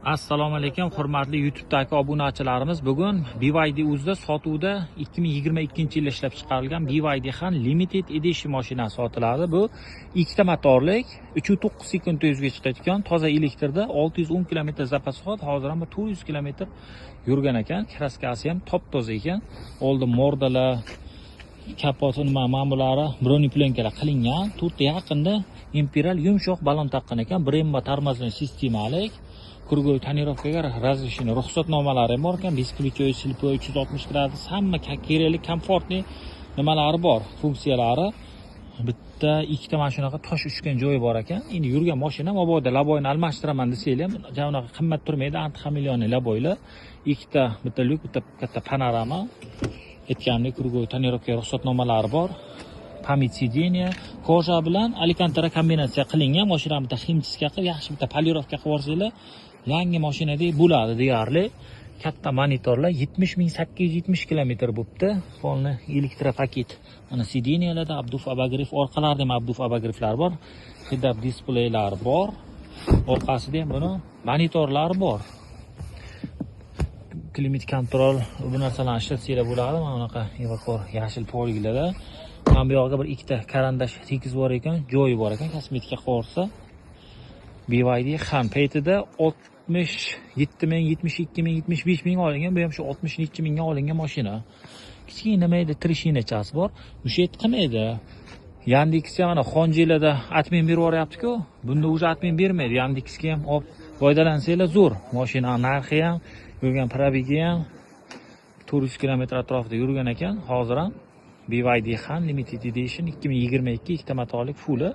Assalomu alaykum hurmatli YouTube'dagi obunachilarimiz. Bugun BYD o'zida sotuvda 2022-yilda ishlab chiqarilgan BYD Han Limited Edition mashinasi sotiladi. Bu ikkita motorlik, 3.9 sekund tezlikka chiqayotgan toza elektrda 610 km zapas soat, hozir ham 400 km yurgan ekan. Kraskasi ham top-toza ekan. Oldi mordalar, kapoti ma'mulari, broneplenkalar qilingan. To'rtta yaqinda Imperial yumshoq balon taqqan ekan. Brembo tormozli sistemalik. Kurgoy tonirovkaga razрешение ruxsatnomalari ham bor ekan. Biskvichoy, silpoy, 360 gradus hamma kerakli, komfortli nimalari bor, funksiyalari. Bitta ikkita mana shunaqa tosh uchgan joyi bor ekan. Endi yurgan mashina mabodo laboyni almashtiraman desanglar ham, javonaqa qimmat turmaydi, anti-xameleonli laboylar. Ikkita, bitta lyuk, bitta katta panorama. Aytganimdek, kurgoy tonirovka ruxsatnomalari bor. Pamit sideniya, koja bilan alikantara kombinatsiya qilingan. Mashina bitta ximchiska qilib, yaxshi bitta polirovka qilib olsanglar, yangi mashinadek bo'ladi deyarli. Katta monitorlar 70.870 km bo'libdi. Polni elektropaket. Mana sideniyalarda Abduf Abagriff, orqalarida ham Abduf Abagriflar bor. Head-up displeylar bor. Orqasida ham buni monitorlar bor. Klimat kontrol bu narsalarni ishlatsanglar bo'ladi. Mana bunaqa evakor yashil poliglarda. Mana bu yoqqa bir ikkita karandash tekis bor ekan, joyi bor ekan, kosmetika qilsa. BYD Han paytida 67 ming, 72 ming, 75 ming olingan, bu ham shu 60 mingga olingan mashina. Kichkina nima edi, trishinachasi bor. Mushet qilmaydi. Yandexga mana Xonjilarda admin berib yuboryapti-ku. Bunda o'zi admin bermaydi. Yandexga ham olib foydalansanglar zo'r. Mashina narxi ham, yurgan probegi ham 400 km atrofida yurgan ekan. Hozir ham BYD Han Limited Edition 2022 ikkita motorlik fulli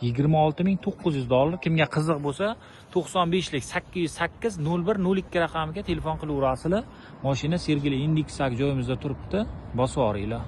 $26.900. Kimga qiziq bo'lsa 95lik 808 0102 raqamiga telefon qilaverasizlar. Mashina Sergeli Indexak joyimizda turibdi. Bosib oringlar.